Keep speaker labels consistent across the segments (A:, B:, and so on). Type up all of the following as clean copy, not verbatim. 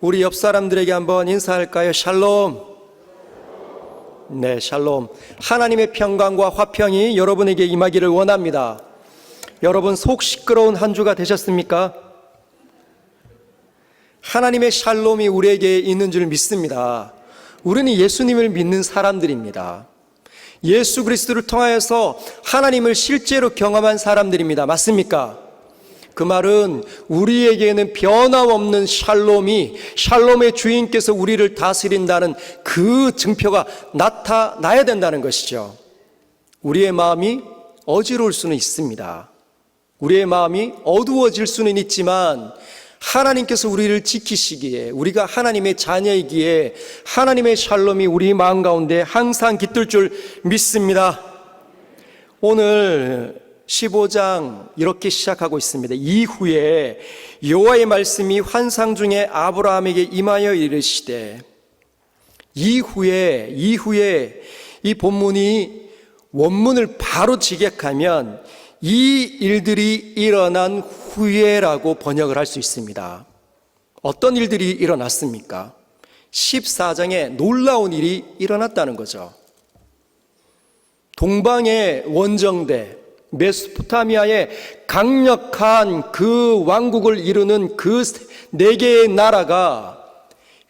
A: 우리 옆 사람들에게 한번 인사할까요? 샬롬. 네, 샬롬. 하나님의 평강과 화평이 여러분에게 임하기를 원합니다. 여러분 속 시끄러운 한 주가 되셨습니까? 하나님의 샬롬이 우리에게 있는 줄 믿습니다. 우리는 예수님을 믿는 사람들입니다. 예수 그리스도를 통하여서 하나님을 실제로 경험한 사람들입니다. 맞습니까? 그 말은 우리에게는 변함없는 샬롬의 주인께서 우리를 다스린다는 그 증표가 나타나야 된다는 것이죠. 우리의 마음이 어지러울 수는 있습니다. 우리의 마음이 어두워질 수는 있지만 하나님께서 우리를 지키시기에, 우리가 하나님의 자녀이기에 하나님의 샬롬이 우리 마음 가운데 항상 깃들 줄 믿습니다. 오늘 15장 이렇게 시작하고 있습니다. 이후에 여호와의 말씀이 환상 중에 아브라함에게 임하여 이르시되, 이후에 이 본문이 원문을 바로 직역하면 이 일들이 일어난 후에라고 번역을 할 수 있습니다. 어떤 일들이 일어났습니까? 14장에 놀라운 일이 일어났다는 거죠. 동방의 원정대, 메소포타미아의 강력한 그 왕국을 이루는 그 4개의 나라가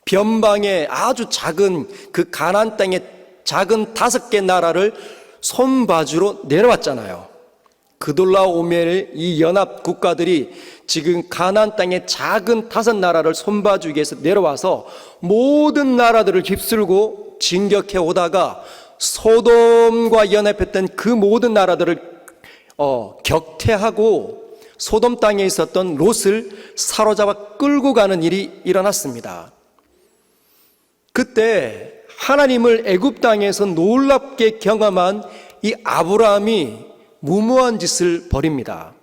A: 변방의 아주 작은 그 가나안 땅의 작은 5개 나라를 손바주로 내려왔잖아요. 그돌라오멜 이 연합 국가들이 지금 가나안 땅의 작은 5 나라를 손봐주기 위해서 내려와서 모든 나라들을 휩쓸고 진격해 오다가 소돔과 연합했던 그 모든 나라들을 격퇴하고 소돔 땅에 있었던 롯을 사로잡아 끌고 가는 일이 일어났습니다. 그때 하나님을 애굽 땅에서 놀랍게 경험한 이 아브라함이 무모한 짓을 벌입니다.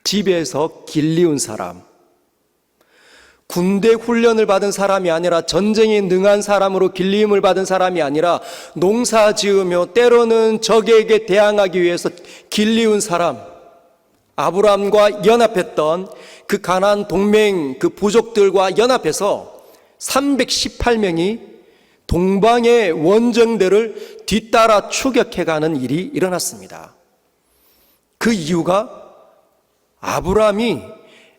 A: 집에서 길리운 사람, 군대 훈련을 받은 사람이 아니라 전쟁에 능한 사람으로 길리움을 받은 사람이 아니라 농사 지으며 때로는 적에게 대항하기 위해서 길리운 사람, 아브라함과 연합했던 그 가나안 동맹 그 부족들과 연합해서 318명이 동방의 원정대를 뒤따라 추격해가는 일이 일어났습니다. 그 이유가 바로함이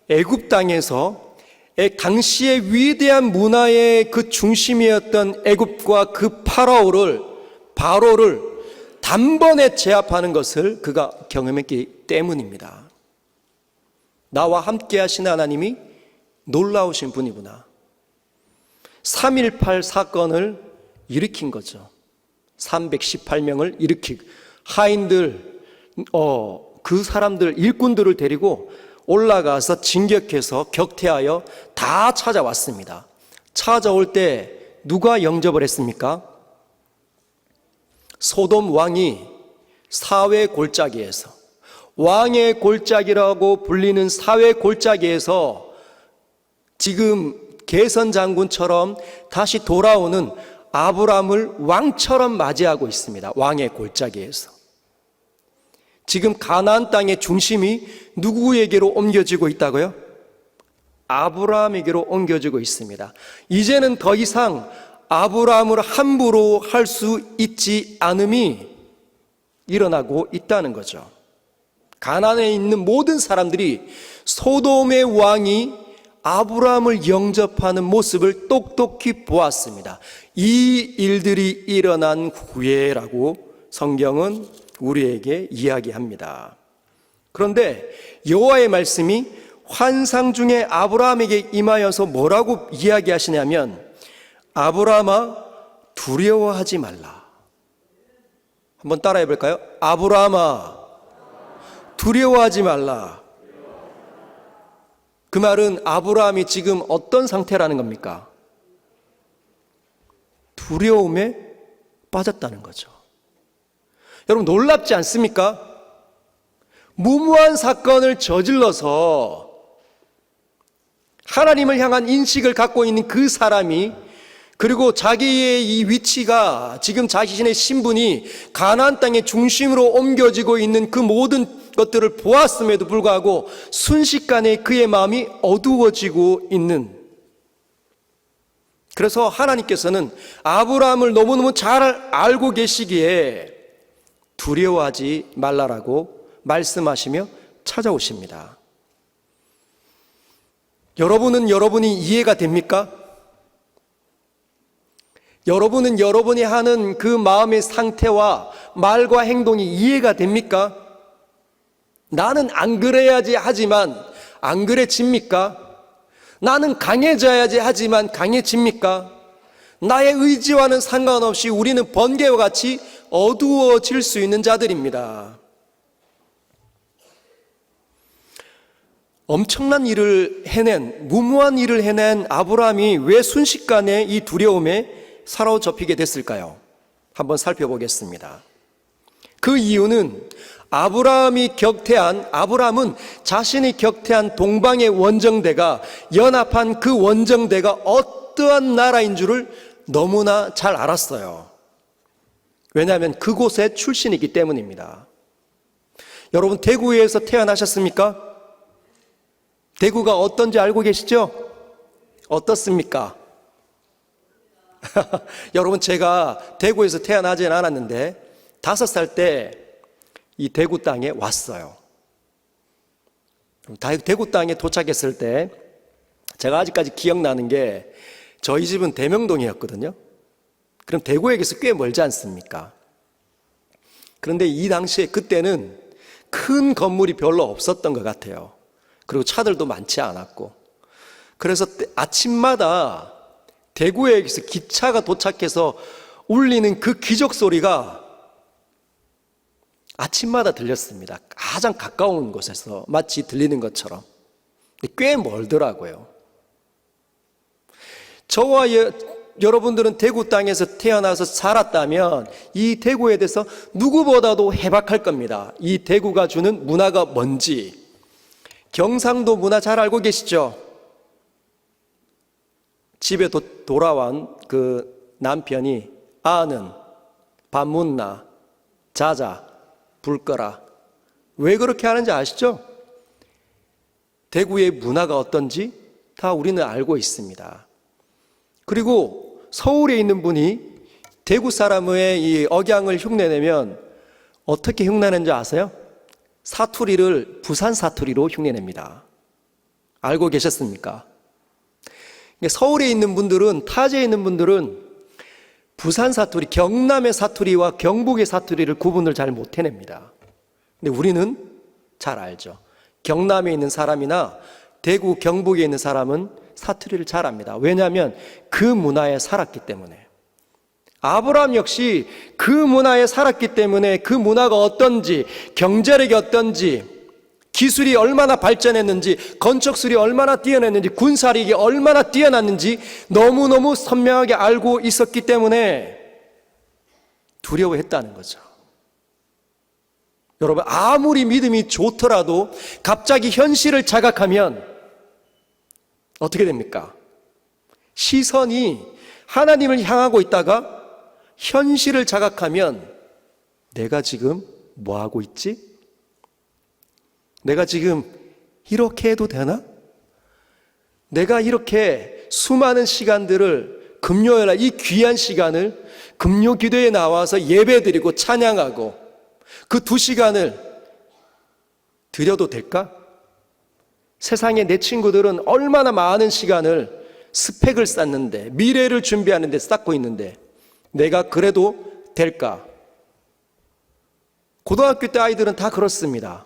A: 애굽 땅에서 당시의 위대한 문화의 그 중심이었던 애굽과 그 바로를 단번에 제압하는 것을 그가 경험했기 때문입니다. 나와 함께 하신 하나님이 놀라우신 분이구나. 3.18 사건을 일으킨 거죠. 318명을 일으키고 하인들, 그 사람들, 일꾼들을 데리고 올라가서 진격해서 격퇴하여 다 찾아왔습니다. 찾아올 때 누가 영접을 했습니까? 소돔 왕이 사회 골짜기에서, 왕의 골짜기라고 불리는 사회 골짜기에서 지금 게선 장군처럼 다시 돌아오는 아브라함을 왕처럼 맞이하고 있습니다. 왕의 골짜기에서. 지금 가나안 땅의 중심이 누구에게로 옮겨지고 있다고요? 아브라함에게로 옮겨지고 있습니다. 이제는 더 이상 아브라함을 함부로 할 수 있지 않음이 일어나고 있다는 거죠. 가나안에 있는 모든 사람들이 소돔의 왕이 아브라함을 영접하는 모습을 똑똑히 보았습니다. 이 일들이 일어난 후에라고 성경은 우리에게 이야기합니다. 그런데 여호와의 말씀이 환상 중에 아브라함에게 임하여서 뭐라고 이야기하시냐면, 아브라함아 두려워하지 말라. 한번 따라해 볼까요? 아브라함아 두려워하지 말라. 그 말은 아브라함이 지금 어떤 상태라는 겁니까? 두려움에 빠졌다는 거죠. 여러분 놀랍지 않습니까? 무모한 사건을 저질러서 하나님을 향한 인식을 갖고 있는 그 사람이, 그리고 자기의 이 위치가, 지금 자신의 신분이 가나안 땅의 중심으로 옮겨지고 있는 그 모든 것들을 보았음에도 불구하고 순식간에 그의 마음이 어두워지고 있는, 그래서 하나님께서는 아브라함을 너무너무 잘 알고 계시기에 두려워하지 말라라고 말씀하시며 찾아오십니다. 여러분은 여러분이 이해가 됩니까? 여러분은 여러분이 하는 그 마음의 상태와 말과 행동이 이해가 됩니까? 나는 안 그래야지 하지만 안 그래집니까? 나는 강해져야지 하지만 강해집니까? 나의 의지와는 상관없이 우리는 번개와 같이 어두워질 수 있는 자들입니다. 엄청난 일을 해낸, 무모한 일을 해낸 아브라함이 왜 순식간에 이 두려움에 사로잡히게 됐을까요? 한번 살펴보겠습니다. 그 이유는 아브라함은 자신이 격퇴한 동방의 원정대가 연합한 그 원정대가 어떠한 나라인 줄을 너무나 잘 알았어요. 왜냐하면 그곳의 출신이기 때문입니다. 여러분, 대구에서 태어나셨습니까? 대구가 어떤지 알고 계시죠? 어떻습니까? 여러분, 제가 대구에서 태어나진 않았는데 5살 때 이 대구 땅에 왔어요. 대구 땅에 도착했을 때 제가 아직까지 기억나는 게 저희 집은 대명동이었거든요. 그럼 대구역에서 꽤 멀지 않습니까? 그런데 이 당시에 그때는 큰 건물이 별로 없었던 것 같아요. 그리고 차들도 많지 않았고, 그래서 아침마다 대구역에서 기차가 도착해서 울리는 그 기적 소리가 아침마다 들렸습니다. 가장 가까운 곳에서 마치 들리는 것처럼. 꽤 멀더라고요. 저와 여러분들은 대구 땅에서 태어나서 살았다면 이 대구에 대해서 누구보다도 해박할 겁니다. 이 대구가 주는 문화가 뭔지. 경상도 문화 잘 알고 계시죠? 집에 돌아온 그 남편이 아는 밥 묻나 자자 불 꺼라. 왜 그렇게 하는지 아시죠? 대구의 문화가 어떤지 다 우리는 알고 있습니다. 그리고 서울에 있는 분이 대구 사람의 이 억양을 흉내내면 어떻게 흉내내는지 아세요? 사투리를 부산 사투리로 흉내냅니다. 알고 계셨습니까? 서울에 있는 분들은, 타지에 있는 분들은 부산 사투리, 경남의 사투리와 경북의 사투리를 구분을 잘 못 해냅니다. 근데 우리는 잘 알죠. 경남에 있는 사람이나 대구, 경북에 있는 사람은 사투리를 잘 압니다. 왜냐하면 그 문화에 살았기 때문에. 아브라함 역시 그 문화에 살았기 때문에 그 문화가 어떤지, 경제력이 어떤지, 기술이 얼마나 발전했는지, 건축술이 얼마나 뛰어났는지, 군사력이 얼마나 뛰어났는지 너무너무 선명하게 알고 있었기 때문에 두려워했다는 거죠. 여러분, 아무리 믿음이 좋더라도 갑자기 현실을 자각하면 어떻게 됩니까? 시선이 하나님을 향하고 있다가 현실을 자각하면 내가 지금 뭐 하고 있지? 내가 지금 이렇게 해도 되나? 내가 이렇게 수많은 시간들을, 금요일날 이 귀한 시간을 금요 기도에 나와서 예배드리고 찬양하고 그 2시간을 드려도 될까? 세상에 내 친구들은 얼마나 많은 시간을 스펙을 쌓는데, 미래를 준비하는 데 쌓고 있는데 내가 그래도 될까? 고등학교 때 아이들은 다 그렇습니다.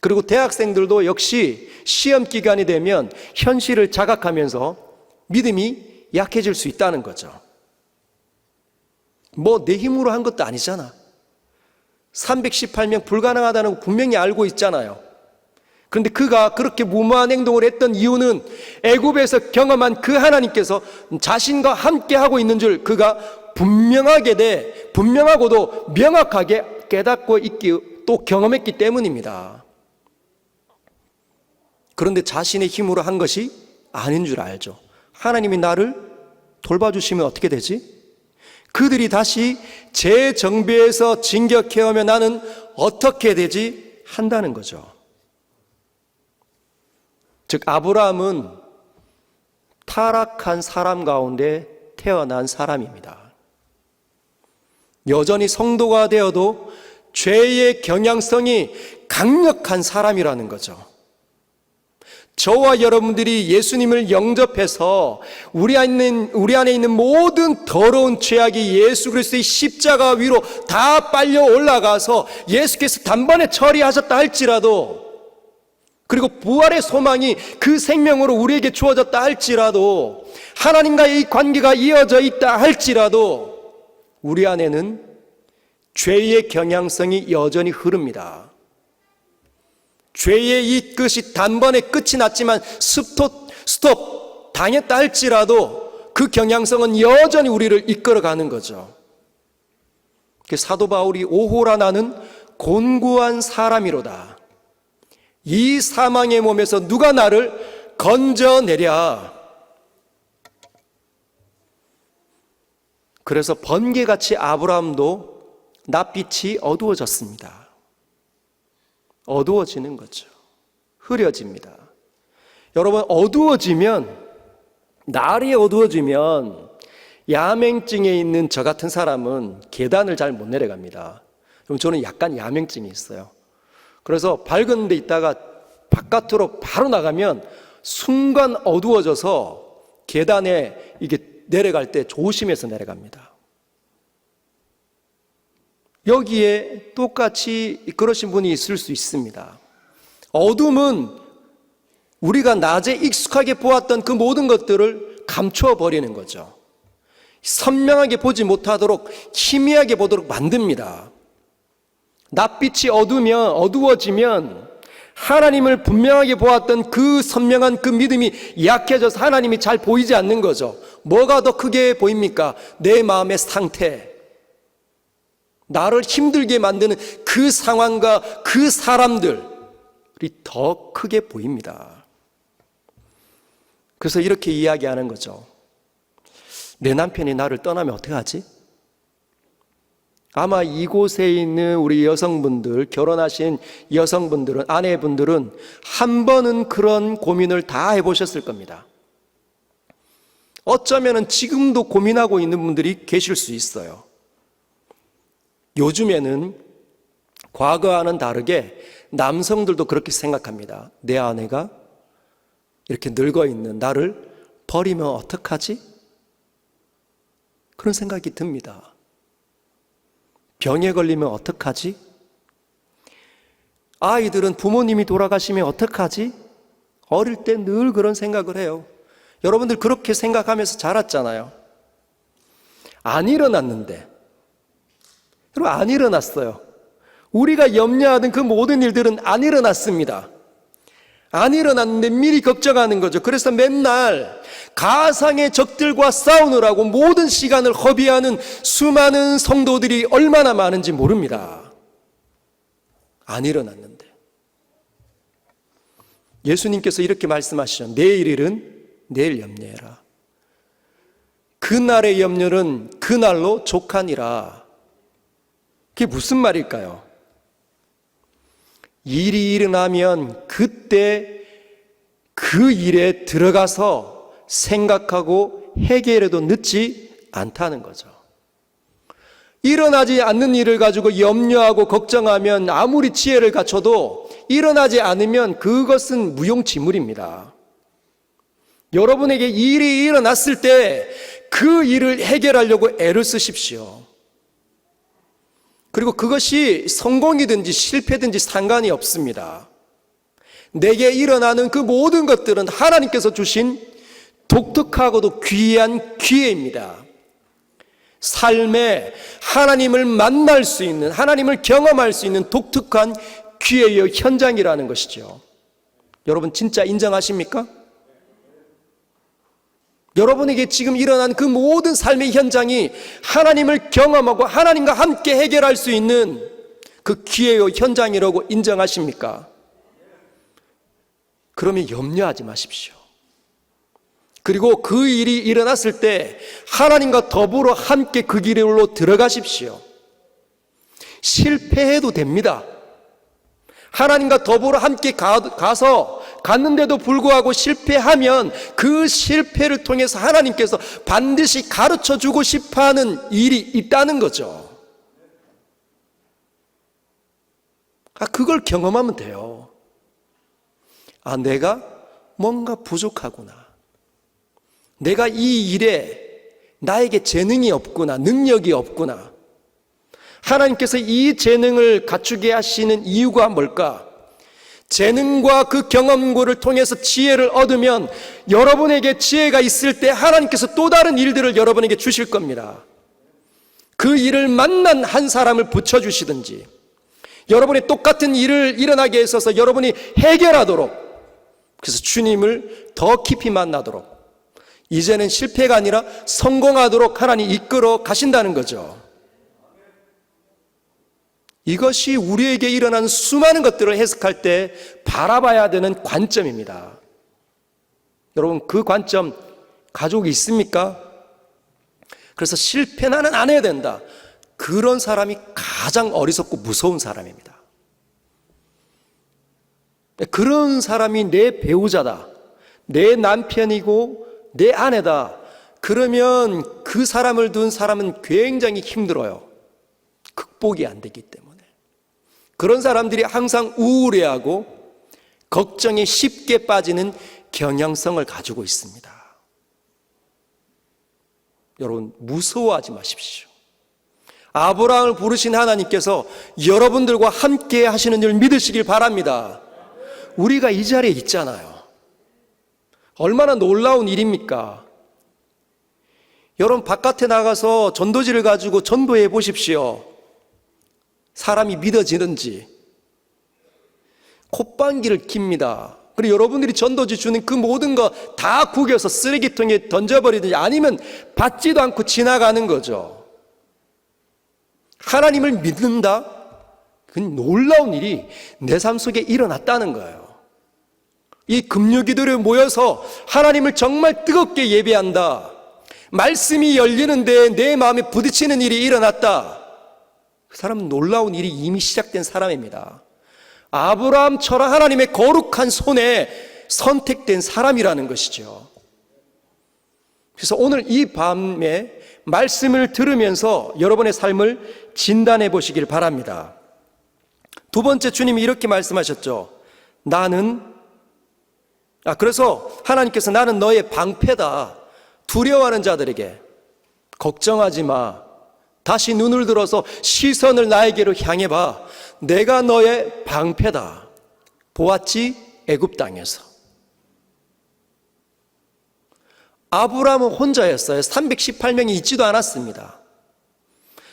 A: 그리고 대학생들도 역시 시험 기간이 되면 현실을 자각하면서 믿음이 약해질 수 있다는 거죠. 뭐 내 힘으로 한 것도 아니잖아. 318명 불가능하다는 거 분명히 알고 있잖아요. 그런데 그가 그렇게 무모한 행동을 했던 이유는 애굽에서 경험한 그 하나님께서 자신과 함께 하고 있는 줄 그가 분명하고도 명확하게 깨닫고 있기, 또 경험했기 때문입니다. 그런데 자신의 힘으로 한 것이 아닌 줄 알죠. 하나님이 나를 돌봐주시면 어떻게 되지? 그들이 다시 재정비해서 진격해오면 나는 어떻게 되지? 한다는 거죠. 즉 아브라함은 타락한 사람 가운데 태어난 사람입니다. 여전히 성도가 되어도 죄의 경향성이 강력한 사람이라는 거죠. 저와 여러분들이 예수님을 영접해서 우리 안에 있는 모든 더러운 죄악이 예수 그리스도의 십자가 위로 다 빨려 올라가서 예수께서 단번에 처리하셨다 할지라도, 그리고 부활의 소망이 그 생명으로 우리에게 주어졌다 할지라도, 하나님과의 이 관계가 이어져 있다 할지라도 우리 안에는 죄의 경향성이 여전히 흐릅니다. 죄의 이 끝이 단번에 끝이 났지만 스톱 당했다 할지라도 그 경향성은 여전히 우리를 이끌어가는 거죠. 사도 바울이 오호라 나는 곤고한 사람이로다. 이 사망의 몸에서 누가 나를 건져내랴. 그래서 번개같이 아브라함도 낯빛이 어두워졌습니다. 어두워지는 거죠. 흐려집니다. 여러분, 날이 어두워지면 야맹증에 있는 저 같은 사람은 계단을 잘 못 내려갑니다. 저는 약간 야맹증이 있어요. 그래서 밝은 데 있다가 바깥으로 바로 나가면 순간 어두워져서 계단에 이게 내려갈 때 조심해서 내려갑니다. 여기에 똑같이 그러신 분이 있을 수 있습니다. 어둠은 우리가 낮에 익숙하게 보았던 그 모든 것들을 감춰버리는 거죠. 선명하게 보지 못하도록 희미하게 보도록 만듭니다. 낯빛이 어두워지면 하나님을 분명하게 보았던 그 선명한 그 믿음이 약해져서 하나님이 잘 보이지 않는 거죠. 뭐가 더 크게 보입니까? 내 마음의 상태, 나를 힘들게 만드는 그 상황과 그 사람들이 더 크게 보입니다. 그래서 이렇게 이야기하는 거죠. 내 남편이 나를 떠나면 어떡하지? 아마 이곳에 있는 우리 여성분들, 결혼하신 여성분들은, 아내분들은 한 번은 그런 고민을 다 해보셨을 겁니다. 어쩌면 지금도 고민하고 있는 분들이 계실 수 있어요. 요즘에는 과거와는 다르게 남성들도 그렇게 생각합니다. 내 아내가 이렇게 늙어 있는 나를 버리면 어떡하지? 그런 생각이 듭니다. 병에 걸리면 어떡하지? 아이들은 부모님이 돌아가시면 어떡하지? 어릴 때 늘 그런 생각을 해요. 여러분들 그렇게 생각하면서 자랐잖아요. 안 일어났는데, 여러분, 안 일어났어요. 우리가 염려하던 그 모든 일들은 안 일어났습니다. 안 일어났는데 미리 걱정하는 거죠. 그래서 맨날 가상의 적들과 싸우느라고 모든 시간을 허비하는 수많은 성도들이 얼마나 많은지 모릅니다. 안 일어났는데. 예수님께서 이렇게 말씀하시죠. 내일 일은 내일 염려해라. 그날의 염려는 그날로 족하니라. 그게 무슨 말일까요? 일이 일어나면 그때 그 일에 들어가서 생각하고 해결해도 늦지 않다는 거죠. 일어나지 않는 일을 가지고 염려하고 걱정하면 아무리 지혜를 갖춰도 일어나지 않으면 그것은 무용지물입니다. 여러분에게 일이 일어났을 때 그 일을 해결하려고 애를 쓰십시오. 그리고 그것이 성공이든지 실패든지 상관이 없습니다. 내게 일어나는 그 모든 것들은 하나님께서 주신 독특하고도 귀한 기회입니다. 삶에 하나님을 만날 수 있는, 하나님을 경험할 수 있는 독특한 기회의 현장이라는 것이죠. 여러분 진짜 인정하십니까? 여러분에게 지금 일어난 그 모든 삶의 현장이 하나님을 경험하고 하나님과 함께 해결할 수 있는 그 기회의 현장이라고 인정하십니까? 그러면 염려하지 마십시오. 그리고 그 일이 일어났을 때 하나님과 더불어 함께 그 길로 들어가십시오. 실패해도 됩니다. 하나님과 더불어 함께 가서 갔는데도 불구하고 실패하면 그 실패를 통해서 하나님께서 반드시 가르쳐 주고 싶어 하는 일이 있다는 거죠. 그걸 경험하면 돼요. 내가 뭔가 부족하구나. 내가 이 일에 나에게 재능이 없구나. 능력이 없구나. 하나님께서 이 재능을 갖추게 하시는 이유가 뭘까? 재능과 그 경험고를 통해서 지혜를 얻으면 여러분에게 지혜가 있을 때 하나님께서 또 다른 일들을 여러분에게 주실 겁니다. 그 일을 만난 한 사람을 붙여주시든지, 여러분이 똑같은 일을 일어나게 있어서 여러분이 해결하도록, 그래서 주님을 더 깊이 만나도록, 이제는 실패가 아니라 성공하도록 하나님 이끌어 가신다는 거죠. 이것이 우리에게 일어나는 수많은 것들을 해석할 때 바라봐야 되는 관점입니다. 여러분, 그 관점 가지고 있습니까? 그래서 실패 나는 안 해야 된다. 그런 사람이 가장 어리석고 무서운 사람입니다. 그런 사람이 내 배우자다, 내 남편이고 내 아내다, 그러면 그 사람을 둔 사람은 굉장히 힘들어요. 극복이 안 되기 때문에. 그런 사람들이 항상 우울해하고 걱정에 쉽게 빠지는 경향성을 가지고 있습니다. 여러분, 무서워하지 마십시오. 아브라함을 부르신 하나님께서 여러분들과 함께 하시는 줄 믿으시길 바랍니다. 우리가 이 자리에 있잖아요. 얼마나 놀라운 일입니까? 여러분, 바깥에 나가서 전도지를 가지고 전도해 보십시오. 사람이 믿어지는지. 콧방귀를 낍니다. 그리고 여러분들이 전도지 주는 그 모든 거 다 구겨서 쓰레기통에 던져버리든지 아니면 받지도 않고 지나가는 거죠. 하나님을 믿는다? 그건 놀라운 일이 내 삶 속에 일어났다는 거예요. 이 금요기도에 모여서 하나님을 정말 뜨겁게 예배한다. 말씀이 열리는데 내 마음에 부딪히는 일이 일어났다. 그 사람은 놀라운 일이 이미 시작된 사람입니다. 아브라함처럼 하나님의 거룩한 손에 선택된 사람이라는 것이죠. 그래서 오늘 이 밤에 말씀을 들으면서 여러분의 삶을 진단해 보시길 바랍니다. 두 번째, 주님이 이렇게 말씀하셨죠. 그래서 하나님께서 나는 너의 방패다. 두려워하는 자들에게 걱정하지 마. 다시 눈을 들어서 시선을 나에게로 향해 봐. 내가 너의 방패다. 보았지? 애굽 땅에서. 아브라함은 혼자였어요. 318명이 있지도 않았습니다.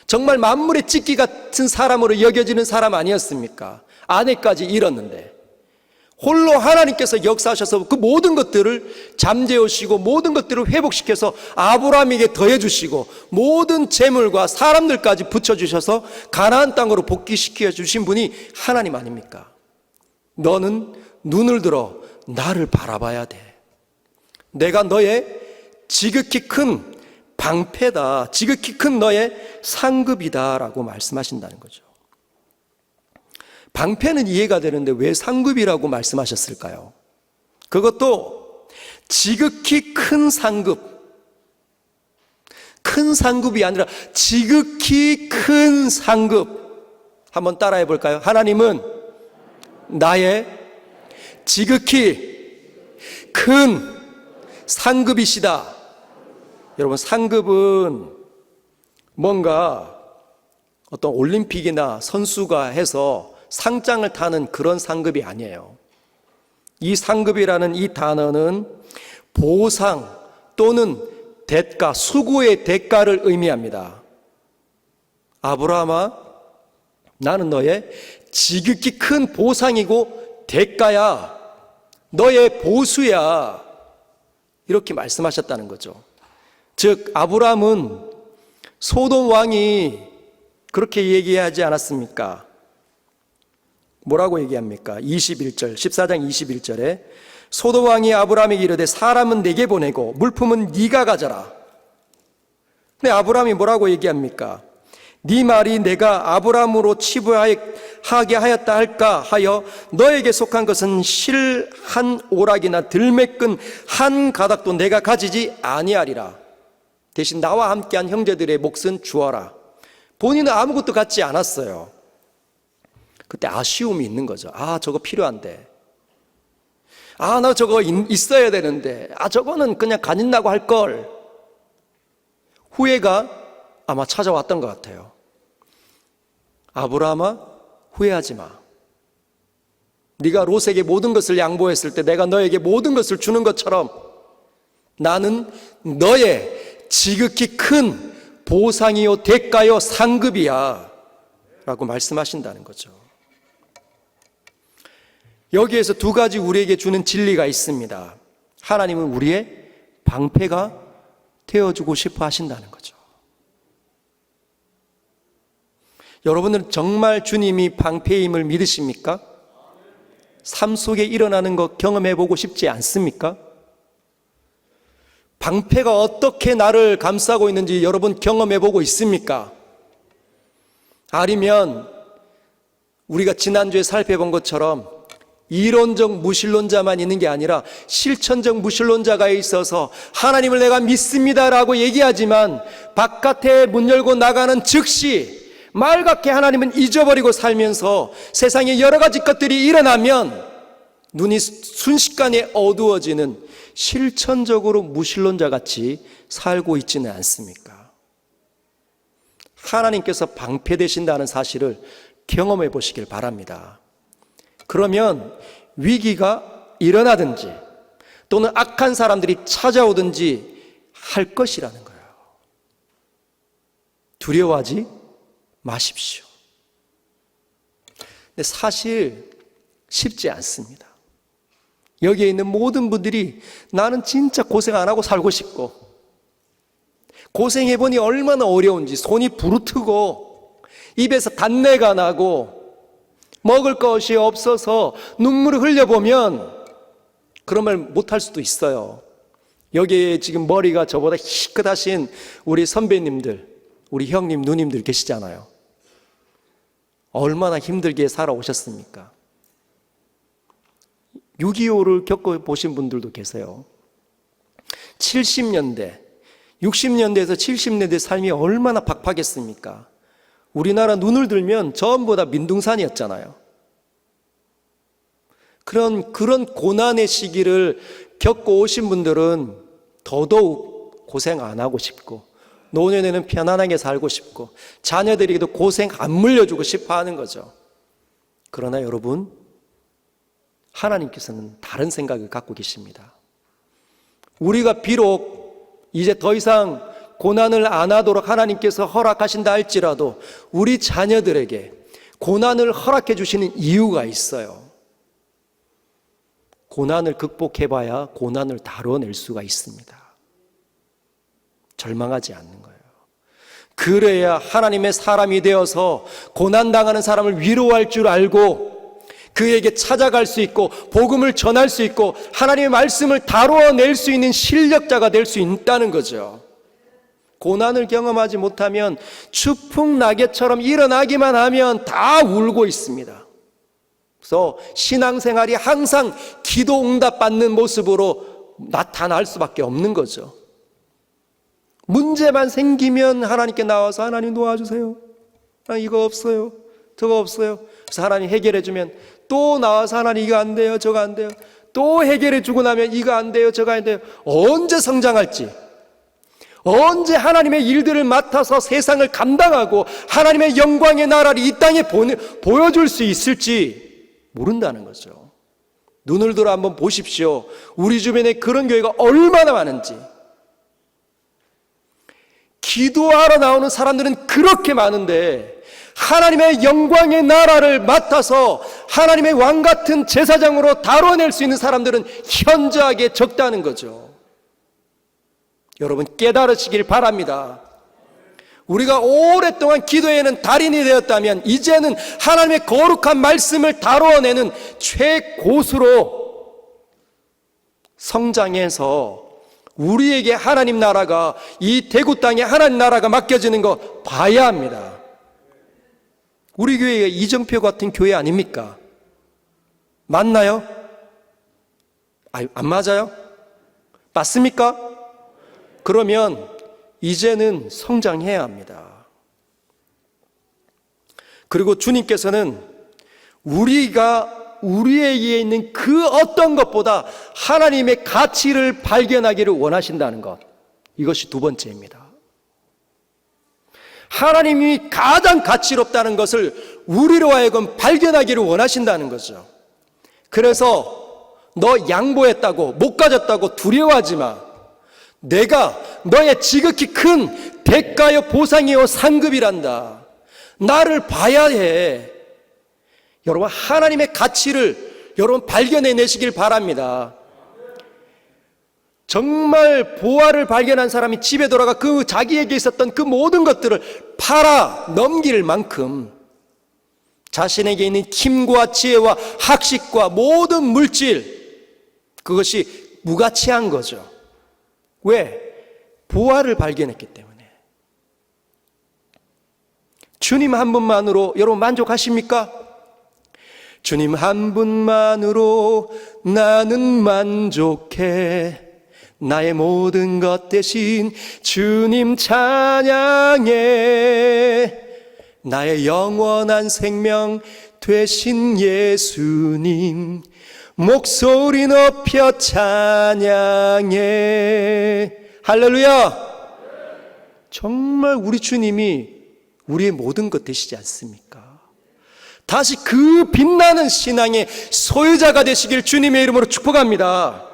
A: 정말 만물의 찢기 같은 사람으로 여겨지는 사람 아니었습니까? 아내까지 잃었는데 홀로 하나님께서 역사하셔서 그 모든 것들을 잠재우시고 모든 것들을 회복시켜서 아브라함에게 더해주시고 모든 재물과 사람들까지 붙여주셔서 가나안 땅으로 복귀시켜 주신 분이 하나님 아닙니까? 너는 눈을 들어 나를 바라봐야 돼. 내가 너의 지극히 큰 방패다. 지극히 큰 너의 상급이다 라고 말씀하신다는 거죠. 방패는 이해가 되는데 왜 상급이라고 말씀하셨을까요? 그것도 지극히 큰 상급. 큰 상급이 아니라 지극히 큰 상급. 한번 따라해 볼까요? 하나님은 나의 지극히 큰 상급이시다. 여러분, 상급은 뭔가 어떤 올림픽이나 선수가 해서 상장을 타는 그런 상급이 아니에요. 이 상급이라는 이 단어는 보상 또는 대가, 수고의 대가를 의미합니다. 아브라함아, 나는 너의 지극히 큰 보상이고 대가야. 너의 보수야. 이렇게 말씀하셨다는 거죠. 즉 아브라함은 소돔 왕이 그렇게 얘기하지 않았습니까? 뭐라고 얘기합니까? 21절, 14장 21절에 소돔 왕이 아브라함에게 이르되 사람은 내게 보내고 물품은 네가 가져라. 근데 아브라함이 뭐라고 얘기합니까? 네 말이 내가 아브라함으로 치부하게 하였다 할까 하여 너에게 속한 것은 실 한 오락이나 들매끈 한 가닥도 내가 가지지 아니하리라. 대신 나와 함께한 형제들의 몫은 주어라. 본인은 아무것도 갖지 않았어요. 그때 아쉬움이 있는 거죠. 아, 저거 필요한데. 아, 나 저거 있어야 되는데. 아, 저거는 그냥 가진다고 할 걸. 후회가 아마 찾아왔던 것 같아요. 아브라함아, 후회하지 마. 네가 롯에게 모든 것을 양보했을 때 내가 너에게 모든 것을 주는 것처럼 나는 너의 지극히 큰 보상이요 대가요 상급이야 라고 말씀하신다는 거죠. 여기에서 두 가지 우리에게 주는 진리가 있습니다. 하나님은 우리의 방패가 되어주고 싶어 하신다는 거죠. 여러분들은 정말 주님이 방패임을 믿으십니까? 삶 속에 일어나는 것 경험해 보고 싶지 않습니까? 방패가 어떻게 나를 감싸고 있는지 여러분 경험해 보고 있습니까? 아니면 우리가 지난주에 살펴본 것처럼 이론적 무신론자만 있는 게 아니라 실천적 무신론자가 있어서 하나님을 내가 믿습니다라고 얘기하지만 바깥에 문 열고 나가는 즉시 말갛게 하나님은 잊어버리고 살면서 세상에 여러 가지 것들이 일어나면 눈이 순식간에 어두워지는 실천적으로 무신론자 같이 살고 있지는 않습니까? 하나님께서 방패 되신다는 사실을 경험해 보시길 바랍니다. 그러면 위기가 일어나든지 또는 악한 사람들이 찾아오든지 할 것이라는 거예요. 두려워하지 마십시오. 근데 사실 쉽지 않습니다. 여기에 있는 모든 분들이 나는 진짜 고생 안 하고 살고 싶고 고생해보니 얼마나 어려운지 손이 부르트고 입에서 단내가 나고 먹을 것이 없어서 눈물을 흘려보면 그런 말 못할 수도 있어요. 여기에 지금 머리가 저보다 희끗하신 우리 선배님들, 우리 형님, 누님들 계시잖아요. 얼마나 힘들게 살아오셨습니까? 6.25를 겪어보신 분들도 계세요. 70년대, 60년대에서 70년대 삶이 얼마나 팍팍했습니까? 우리나라 눈을 들면 전부 다 민둥산이었잖아요. 그런 고난의 시기를 겪고 오신 분들은 더더욱 고생 안 하고 싶고 노년에는 편안하게 살고 싶고 자녀들에게도 고생 안 물려주고 싶어 하는 거죠. 그러나 여러분, 하나님께서는 다른 생각을 갖고 계십니다. 우리가 비록 이제 더 이상 고난을 안 하도록 하나님께서 허락하신다 할지라도 우리 자녀들에게 고난을 허락해 주시는 이유가 있어요. 고난을 극복해봐야 고난을 다뤄낼 수가 있습니다. 절망하지 않는 거예요. 그래야 하나님의 사람이 되어서 고난당하는 사람을 위로할 줄 알고 그에게 찾아갈 수 있고 복음을 전할 수 있고 하나님의 말씀을 다루어낼 수 있는 실력자가 될 수 있다는 거죠. 고난을 경험하지 못하면 추풍낙엽처럼 일어나기만 하면 다 울고 있습니다. 그래서 신앙생활이 항상 기도 응답받는 모습으로 나타날 수밖에 없는 거죠. 문제만 생기면 하나님께 나와서 하나님 도와주세요. 이거 없어요. 저거 없어요. 그래서 하나님 해결해 주면 또 나와서 하나님 이거 안 돼요. 저거 안 돼요. 또 해결해 주고 나면 이거 안 돼요. 저거 안 돼요. 언제 성장할지, 언제 하나님의 일들을 맡아서 세상을 감당하고 하나님의 영광의 나라를 이 땅에 보여줄 수 있을지 모른다는 거죠. 눈을 들어 한번 보십시오. 우리 주변에 그런 교회가 얼마나 많은지. 기도하러 나오는 사람들은 그렇게 많은데 하나님의 영광의 나라를 맡아서 하나님의 왕 같은 제사장으로 다뤄낼 수 있는 사람들은 현저하게 적다는 거죠. 여러분 깨달으시길 바랍니다. 우리가 오랫동안 기도에는 달인이 되었다면 이제는 하나님의 거룩한 말씀을 다뤄내는 최고수로 성장해서 우리에게 하나님 나라가 이 대구 땅에 하나님 나라가 맡겨지는 거 봐야 합니다. 우리 교회가 이정표 같은 교회 아닙니까? 맞나요? 안 맞아요? 맞습니까? 그러면 이제는 성장해야 합니다. 그리고 주님께서는 우리가 우리에게 있는 그 어떤 것보다 하나님의 가치를 발견하기를 원하신다는 것, 이것이 두 번째입니다. 하나님이 가장 가치롭다는 것을 우리로 하여금 발견하기를 원하신다는 거죠. 그래서 너 양보했다고, 못 가졌다고 두려워하지 마. 내가 너의 지극히 큰 대가요 보상이요 상급이란다. 나를 봐야 해. 여러분, 하나님의 가치를 여러분 발견해내시길 바랍니다. 정말 보화를 발견한 사람이 집에 돌아가 그 자기에게 있었던 그 모든 것들을 팔아 넘길 만큼 자신에게 있는 힘과 지혜와 학식과 모든 물질, 그것이 무가치한 거죠. 왜? 보화를 발견했기 때문에. 주님 한 분만으로 여러분 만족하십니까? 주님 한 분만으로 나는 만족해. 나의 모든 것 대신 주님 찬양해. 나의 영원한 생명 되신 예수님 목소리 높여 찬양해. 할렐루야. 정말 우리 주님이 우리의 모든 것 되시지 않습니까? 다시 그 빛나는 신앙의 소유자가 되시길 주님의 이름으로 축복합니다.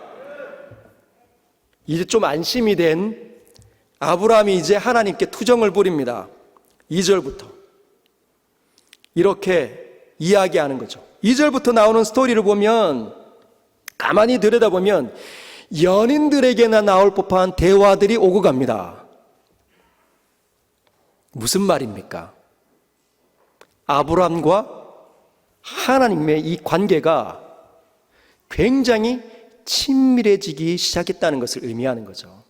A: 이제 좀 안심이 된 아브라함이 이제 하나님께 투정을 부립니다. 2절부터 이렇게 이야기하는 거죠. 2절부터 나오는 스토리를 보면, 가만히 들여다보면 연인들에게나 나올 법한 대화들이 오고 갑니다. 무슨 말입니까? 아브라함과 하나님의 이 관계가 굉장히 친밀해지기 시작했다는 것을 의미하는 거죠.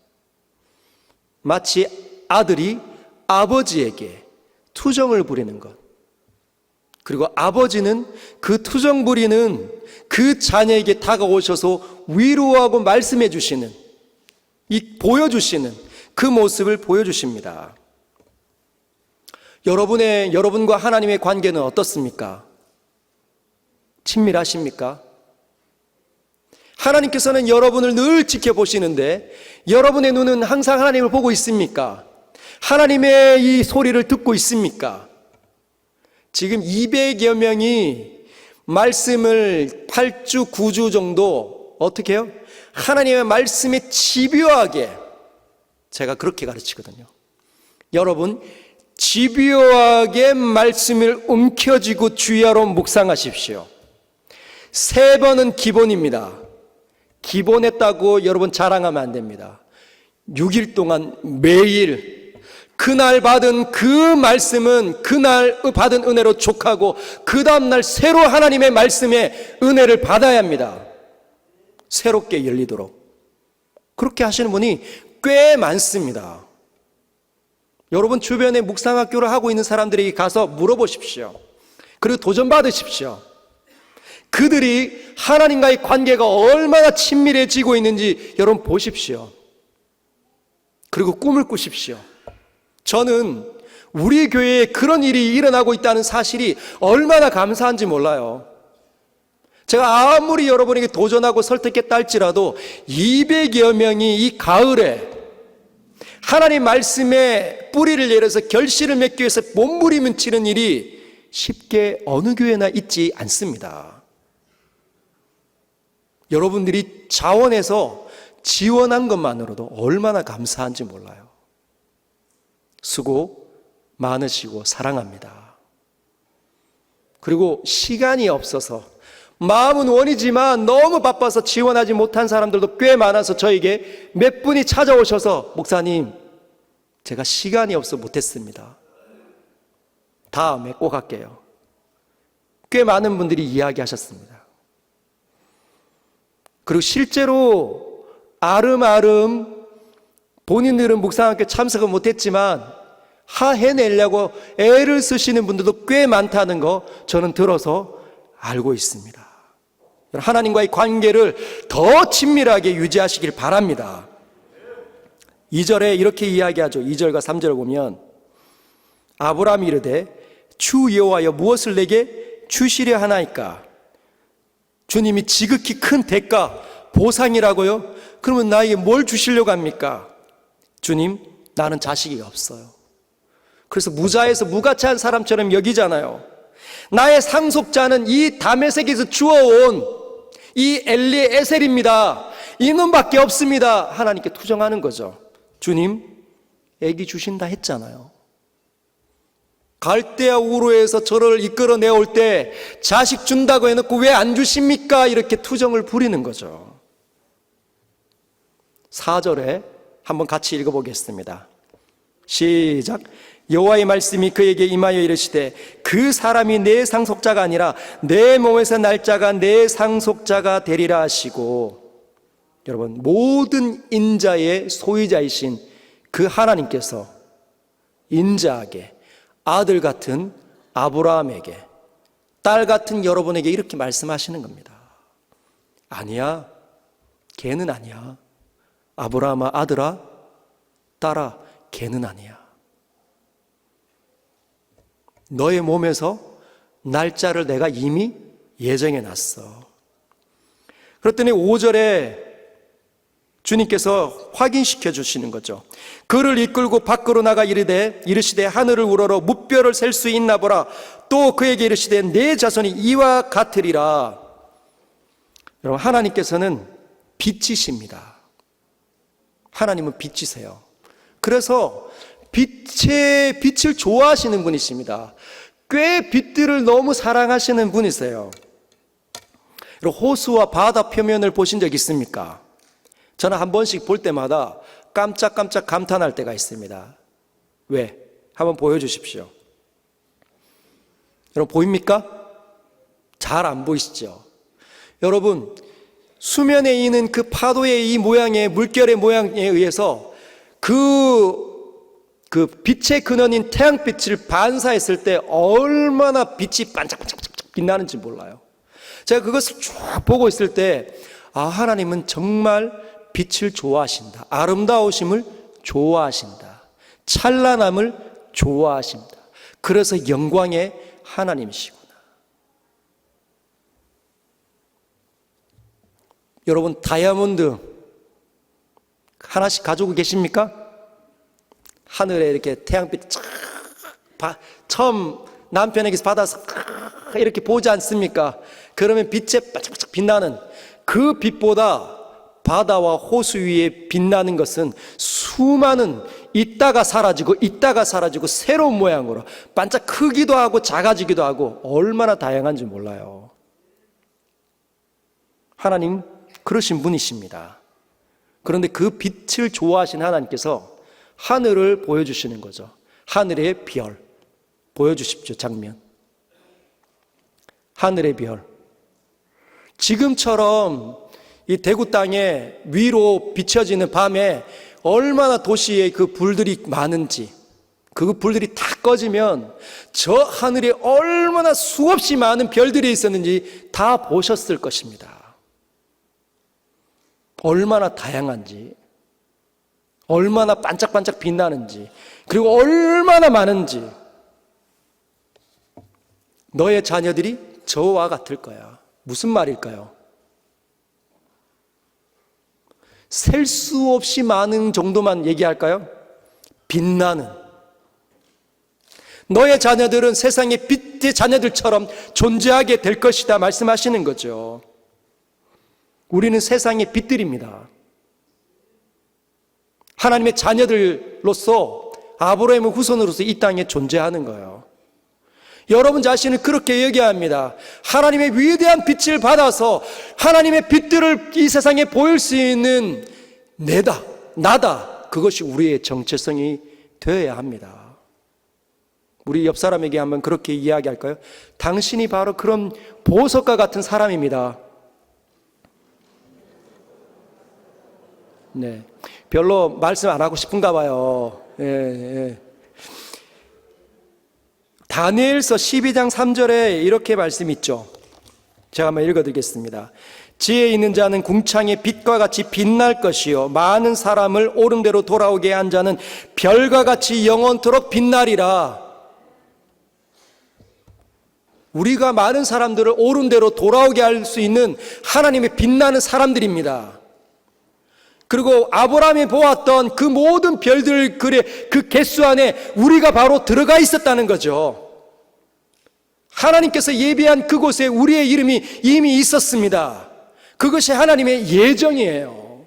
A: 마치 아들이 아버지에게 투정을 부리는 것, 그리고 아버지는 그 투정 부리는 그 자녀에게 다가오셔서 위로하고 말씀해 주시는, 보여주시는 그 모습을 보여주십니다. 여러분과 하나님의 관계는 어떻습니까? 친밀하십니까? 하나님께서는 여러분을 늘 지켜보시는데 여러분의 눈은 항상 하나님을 보고 있습니까? 하나님의 이 소리를 듣고 있습니까? 지금 200여 명이 말씀을 8주, 9주 정도 어떻게 해요? 하나님의 말씀에 집요하게, 제가 그렇게 가르치거든요. 여러분, 집요하게 말씀을 움켜쥐고 주야로 묵상하십시오. 3번은 기본입니다. 기본했다고 여러분 자랑하면 안 됩니다. 6일 동안 매일 그날 받은 그 말씀은 그날 받은 은혜로 족하고 그 다음날 새로 하나님의 말씀에 은혜를 받아야 합니다. 새롭게 열리도록. 그렇게 하시는 분이 꽤 많습니다. 여러분 주변에 묵상학교를 하고 있는 사람들에게 가서 물어보십시오. 그리고 도전받으십시오. 그들이 하나님과의 관계가 얼마나 친밀해지고 있는지 여러분 보십시오. 그리고 꿈을 꾸십시오. 저는 우리 교회에 그런 일이 일어나고 있다는 사실이 얼마나 감사한지 몰라요. 제가 아무리 여러분에게 도전하고 설득했다 할지라도 200여 명이 이 가을에 하나님 말씀에 뿌리를 내려서 결실을 맺기 위해서 몸부림치는 일이 쉽게 어느 교회나 있지 않습니다. 여러분들이 자원해서 지원한 것만으로도 얼마나 감사한지 몰라요. 수고 많으시고 사랑합니다. 그리고 시간이 없어서 마음은 원이지만 너무 바빠서 지원하지 못한 사람들도 꽤 많아서 저에게 몇 분이 찾아오셔서 목사님, 제가 시간이 없어 못했습니다. 다음에 꼭 할게요. 꽤 많은 분들이 이야기하셨습니다. 그리고 실제로 아름아름 본인들은 묵상학교 참석은 못했지만 해내려고 애를 쓰시는 분들도 꽤 많다는 거 저는 들어서 알고 있습니다. 하나님과의 관계를 더 친밀하게 유지하시길 바랍니다. 2절에 이렇게 이야기하죠. 2절과 3절을 보면 아브라함이 이르되 주 여호와여 무엇을 내게 주시려 하나이까? 주님이 지극히 큰 대가, 보상이라고요? 그러면 나에게 뭘 주시려고 합니까? 주님, 나는 자식이 없어요. 그래서 무자에서 무가치한 사람처럼 여기잖아요. 나의 상속자는 이 다메섹에서 주워온 이 엘리에셀입니다. 이놈밖에 없습니다. 하나님께 투정하는 거죠. 주님, 애기 주신다 했잖아요. 갈대아 우르에서 저를 이끌어내올 때 자식 준다고 해놓고 왜 안 주십니까? 이렇게 투정을 부리는 거죠. 4절에 한번 같이 읽어보겠습니다. 시작. 여호와의 말씀이 그에게 임하여 이르시되 그 사람이 내 상속자가 아니라 내 몸에서 날 자가 내 상속자가 되리라 하시고, 여러분, 모든 인자의 소유자이신 그 하나님께서 인자하게 아들 같은 아브라함에게, 딸 같은 여러분에게 이렇게 말씀하시는 겁니다. 아니야, 걔는 아니야. 아브라함아, 아들아, 딸아, 걔는 아니야. 너의 몸에서 날짜를 내가 이미 예정해 놨어. 그랬더니 5절에 주님께서 확인시켜 주시는 거죠. 그를 이끌고 밖으로 나가 이르시되 하늘을 우러러 무뼈를 셀 수 있나 보라. 또 그에게 이르시되 내 자손이 이와 같으리라. 여러분, 하나님께서는 빛이십니다. 하나님은 빛이세요. 그래서 빛을 좋아하시는 분이십니다. 꽤 빛들을 너무 사랑하시는 분이세요. 호수와 바다 표면을 보신 적 있습니까? 저는 한 번씩 볼 때마다 깜짝깜짝 감탄할 때가 있습니다. 왜? 한번 보여주십시오. 여러분, 보입니까? 잘 안 보이시죠? 여러분, 수면에 있는 그 파도의 이 모양의 물결의 모양에 의해서 그 빛의 근원인 태양빛을 반사했을 때 얼마나 빛이 반짝반짝 빛나는지 몰라요. 제가 그것을 쭉 보고 있을 때, 하나님은 정말 빛을 좋아하신다. 아름다우심을 좋아하신다. 찬란함을 좋아하신다. 그래서 영광의 하나님이시구나. 여러분, 다이아몬드 하나씩 가지고 계십니까? 하늘에 이렇게 태양빛 처음 남편에게서 받아서 이렇게 보지 않습니까? 그러면 빛에 반짝반짝 빛나는 그 빛보다 바다와 호수 위에 빛나는 것은 수많은 있다가 사라지고 새로운 모양으로 반짝 크기도 하고 작아지기도 하고 얼마나 다양한지 몰라요. 하나님 그러신 분이십니다. 그런데 그 빛을 좋아하신 하나님께서 하늘을 보여주시는 거죠. 하늘의 별 보여주십시오. 장면. 하늘의 별. 지금처럼 이 대구 땅에 위로 비춰지는 밤에 얼마나 도시에 그 불들이 많은지, 그 불들이 다 꺼지면 저 하늘에 얼마나 수없이 많은 별들이 있었는지 다 보셨을 것입니다. 얼마나 다양한지, 얼마나 반짝반짝 빛나는지, 그리고 얼마나 많은지. 너의 자녀들이 저와 같을 거야. 무슨 말일까요? 셀 수 없이 많은 정도만 얘기할까요? 빛나는. 너의 자녀들은 세상의 빛의 자녀들처럼 존재하게 될 것이다 말씀하시는 거죠. 우리는 세상의 빛들입니다. 하나님의 자녀들로서 아브라함의 후손으로서 이 땅에 존재하는 거예요. 여러분 자신을 그렇게 얘기합니다. 하나님의 위대한 빛을 받아서 하나님의 빛들을 이 세상에 보일 수 있는 나다. 그것이 우리의 정체성이 되어야 합니다. 우리 옆 사람에게 한번 그렇게 이야기할까요? 당신이 바로 그런 보석과 같은 사람입니다. 네, 별로 말씀 안 하고 싶은가 봐요. 예. 다니엘서 12장 3절에 이렇게 말씀 있죠. 제가 한번 읽어드리겠습니다. 지혜 있는 자는 궁창의 빛과 같이 빛날 것이요 많은 사람을 옳은 대로 돌아오게 한 자는 별과 같이 영원토록 빛나리라. 우리가 많은 사람들을 옳은 대로 돌아오게 할 수 있는 하나님의 빛나는 사람들입니다. 그리고 아브라함이 보았던 그 모든 별들 그 개수 안에 우리가 바로 들어가 있었다는 거죠. 하나님께서 예비한 그곳에 우리의 이름이 이미 있었습니다. 그것이 하나님의 예정이에요.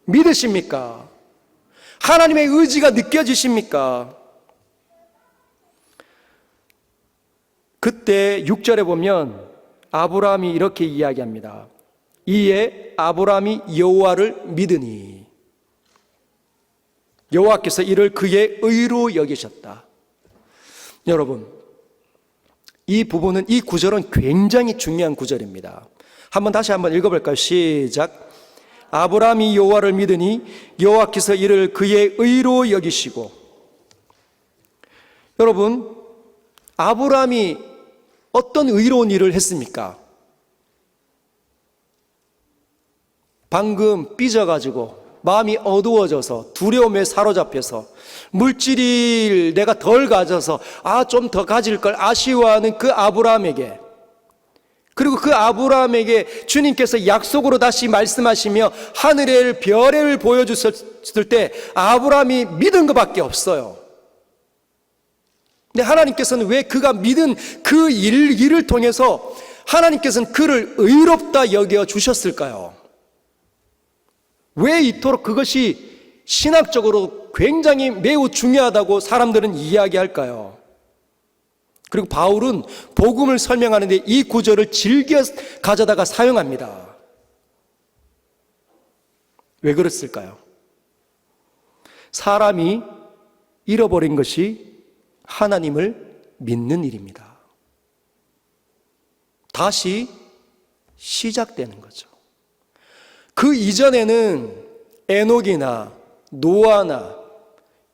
A: 믿으십니까? 하나님의 의지가 느껴지십니까? 그때 6절에 보면 아브라함이 이렇게 이야기합니다. 이에 아브라함이 여호와를 믿으니 여호와께서 이를 그의 의로 여기셨다. 여러분, 이 부분은, 이 구절은 굉장히 중요한 구절입니다. 다시 한번 읽어볼까요? 시작. 아브라함이 여호와를 믿으니 여호와께서 이를 그의 의로 여기시고. 여러분, 아브라함이 어떤 의로운 일을 했습니까? 방금 삐져가지고 마음이 어두워져서 두려움에 사로잡혀서 물질을 내가 덜 가져서 좀 더 가질 걸 아쉬워하는 그 아브라함에게, 그리고 그 아브라함에게 주님께서 약속으로 다시 말씀하시며 하늘의 별을 보여주셨을 때 아브라함이 믿은 것밖에 없어요. 근데 하나님께서는 왜 그가 믿은 그 일을 통해서 하나님께서는 그를 의롭다 여겨 주셨을까요? 왜 이토록 그것이 신학적으로 굉장히 매우 중요하다고 사람들은 이야기할까요? 그리고 바울은 복음을 설명하는데 이 구절을 즐겨 가져다가 사용합니다. 왜 그랬을까요? 사람이 잃어버린 것이 하나님을 믿는 일입니다. 다시 시작되는 거죠. 그 이전에는 에녹이나 노아나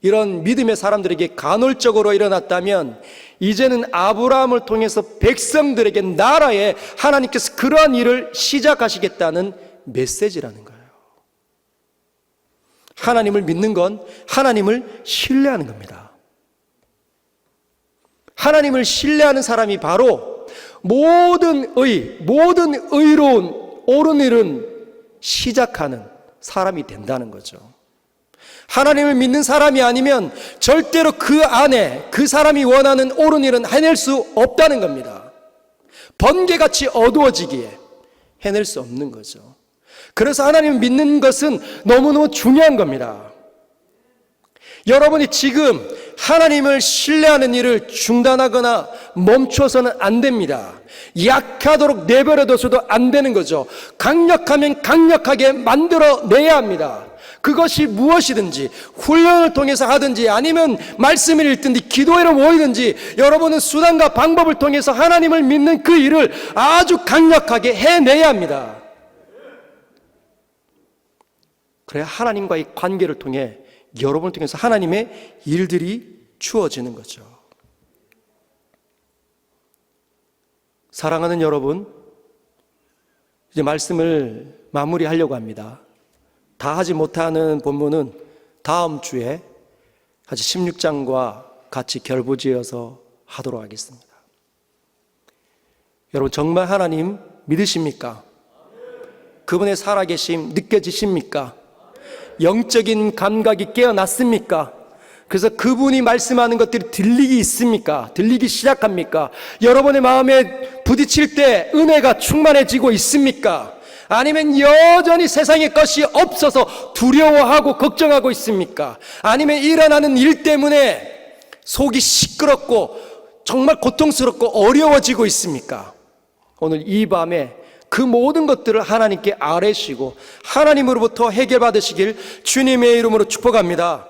A: 이런 믿음의 사람들에게 간헐적으로 일어났다면 이제는 아브라함을 통해서 백성들에게, 나라에 하나님께서 그러한 일을 시작하시겠다는 메시지라는 거예요. 하나님을 믿는 건 하나님을 신뢰하는 겁니다. 하나님을 신뢰하는 사람이 바로 모든 의로운 옳은 일은 시작하는 사람이 된다는 거죠. 하나님을 믿는 사람이 아니면 절대로 그 안에 그 사람이 원하는 옳은 일은 해낼 수 없다는 겁니다. 번개같이 어두워지기에 해낼 수 없는 거죠. 그래서 하나님을 믿는 것은 너무너무 중요한 겁니다. 여러분이 지금 하나님을 신뢰하는 일을 중단하거나 멈춰서는 안 됩니다. 약하도록 내버려둬서도 안 되는 거죠. 강력하면 강력하게 만들어내야 합니다. 그것이 무엇이든지 훈련을 통해서 하든지 아니면 말씀을 읽든지 기도회로 모이든지 여러분은 수단과 방법을 통해서 하나님을 믿는 그 일을 아주 강력하게 해내야 합니다. 그래야 하나님과의 관계를 통해 여러분을 통해서 하나님의 일들이 주어지는 거죠. 사랑하는 여러분, 이제 말씀을 마무리하려고 합니다. 다 하지 못하는 본문은 다음 주에 같이 16장과 같이 결부지어서 하도록 하겠습니다. 여러분, 정말 하나님 믿으십니까? 그분의 살아계심 느껴지십니까? 영적인 감각이 깨어났습니까? 그래서 그분이 말씀하는 것들이 들리기 있습니까? 들리기 시작합니까? 여러분의 마음에 부딪힐 때 은혜가 충만해지고 있습니까? 아니면 여전히 세상의 것이 없어서 두려워하고 걱정하고 있습니까? 아니면 일어나는 일 때문에 속이 시끄럽고 정말 고통스럽고 어려워지고 있습니까? 오늘 이 밤에 그 모든 것들을 하나님께 아뢰시고 하나님으로부터 해결받으시길 주님의 이름으로 축복합니다.